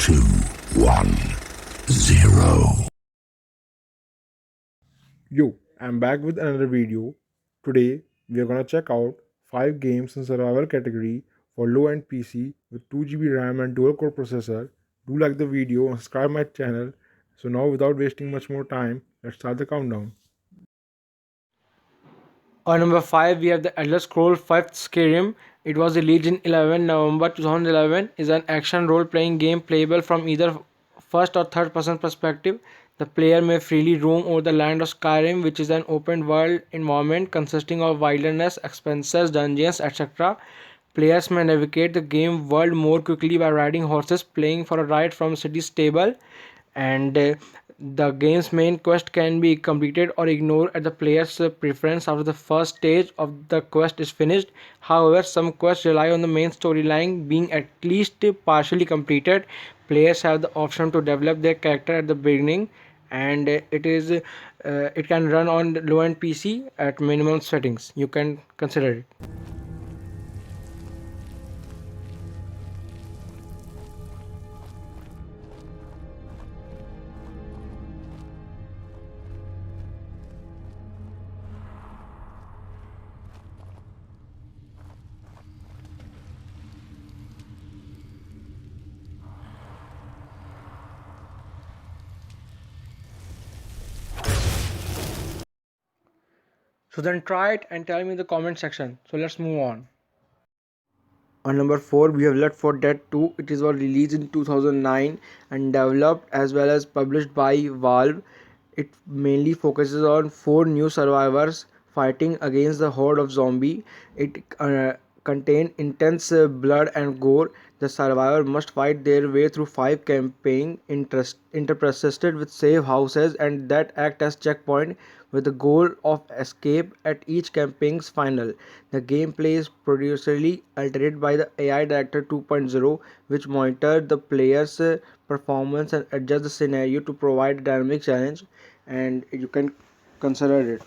2, 1, 0. Yo, I'm back with another video. Today we are gonna check out 5 games in survival category for low-end PC with 2 GB RAM and dual-core processor. Do like the video and subscribe my channel. So now without wasting much more time, let's start the countdown. On number 5, we have the Elder Scrolls 5th Skyrim. It was released in 11 November 2011. Is an action role-playing game playable from either first or third person perspective. The player may freely roam over the land of Skyrim, which is an open world environment consisting of wilderness, expanses, dungeons, etc. Players may navigate the game world more quickly by riding horses, playing for a ride from city stable, and the game's main quest can be completed or ignored at the player's preference after the first stage of the quest is finished. However, some quests rely on the main storyline being at least partially completed. Players have the option to develop their character at the beginning, and it can run on low-end PC at minimum settings. You can consider it. So then try it and tell me in the comment section. So let's move on. On number 4, we have Left 4 Dead 2. It was released in 2009 and developed as well as published by Valve. It mainly focuses on 4 new survivors fighting against the horde of zombies. It contains intense blood and gore. The survivor must fight their way through 5 campaign interspersed with safe houses and that act as checkpoint with the goal of escape at each campaign's final. The gameplay is procedurally altered by the AI Director 2.0, which monitors the player's performance and adjusts the scenario to provide a dynamic challenge, and you can consider it.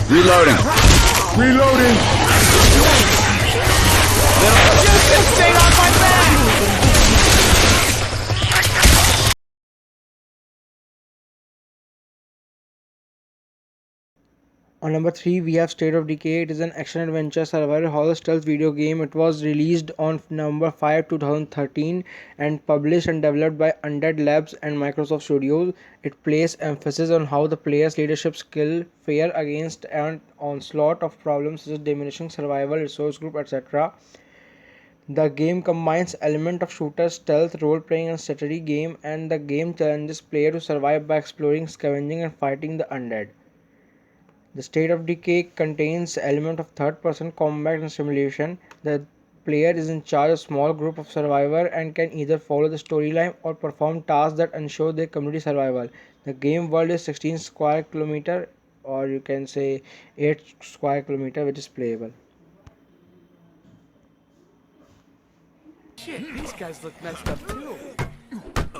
Reloading. Stay on my back! On number 3, we have State of Decay. It is an action-adventure survival horror stealth video game. It was released on November 5, 2013 and published and developed by Undead Labs and Microsoft Studios. It places emphasis on how the player's leadership skill fare against an onslaught of problems such as diminishing survival, resource group, etc. The game combines elements of shooter, stealth, role-playing and strategy game, and the game challenges player to survive by exploring, scavenging and fighting the undead. The State of Decay contains elements of third-person combat and simulation. The player is in charge of a small group of survivors and can either follow the storyline or perform tasks that ensure their community survival. The game world is 16 square kilometer, or you can say 8 square kilometer, which is playable. Shit, these guys look messed up too.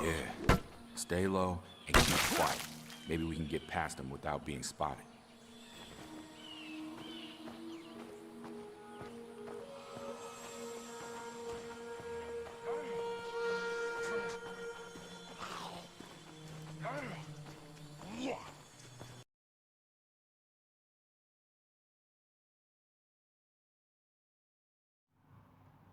Yeah. Stay low and keep quiet. Maybe we can get past them without being spotted.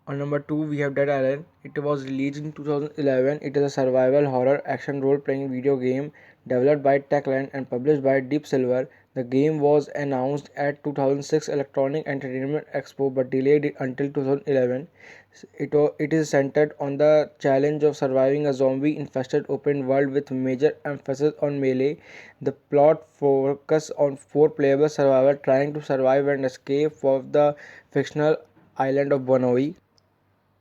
On number 2, we have Dead Island. It was released in 2011. It is a survival horror action role-playing video game developed by Techland and published by Deep Silver. The game was announced at 2006 Electronic Entertainment Expo but delayed until 2011. It is centered on the challenge of surviving a zombie-infested open world with major emphasis on melee. The plot focuses on 4 playable survivors trying to survive and escape from the fictional island of Bonoi.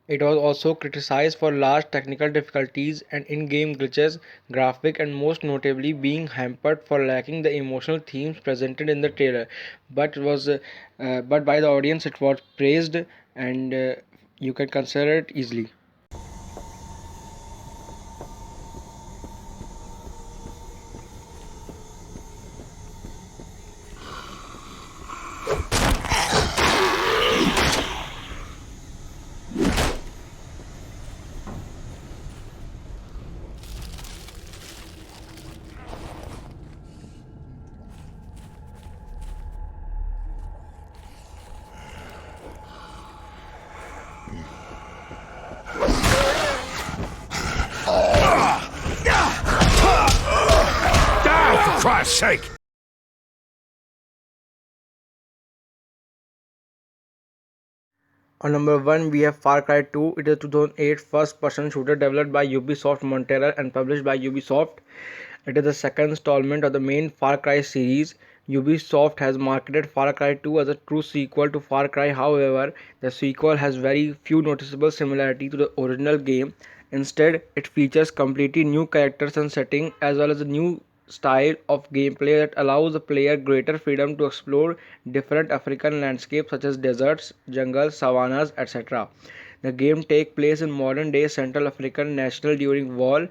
It was also criticized for large technical difficulties and in-game glitches, graphic and most notably being hampered for lacking the emotional themes presented in the trailer. But by the audience it was praised, and you can consider it easily. Christ's sake! On number 1 we have Far Cry 2. It is a 2008 first-person shooter developed by Ubisoft Montreal and published by Ubisoft. It is the second installment of the main Far Cry series. Ubisoft has marketed Far Cry 2 as a true sequel to Far Cry. However, the sequel has very few noticeable similarity to the original game. Instead, it features completely new characters and setting, as well as a new style of gameplay that allows the player greater freedom to explore different African landscapes such as deserts, jungles, savannas, etc. The game takes place in modern-day Central African National during war.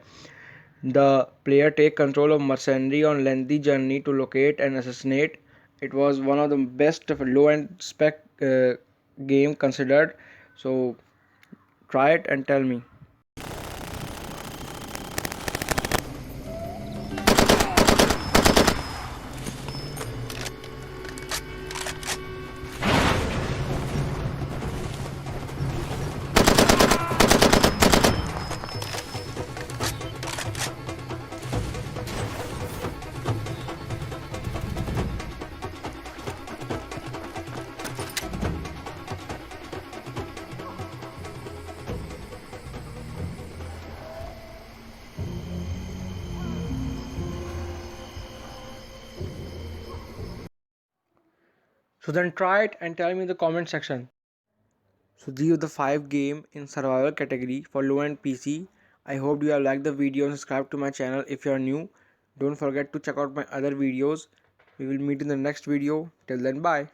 The player take control of mercenary on lengthy journey to locate and assassinate. It was one of the best low-end spec game considered. So try it and tell me. So then try it and tell me in the comment section. So these are the 5 games in survival category for low end PC. I hope you have liked the video and subscribe to my channel if you are new. Don't forget to check out my other videos. We will meet in the next video. Till then, bye.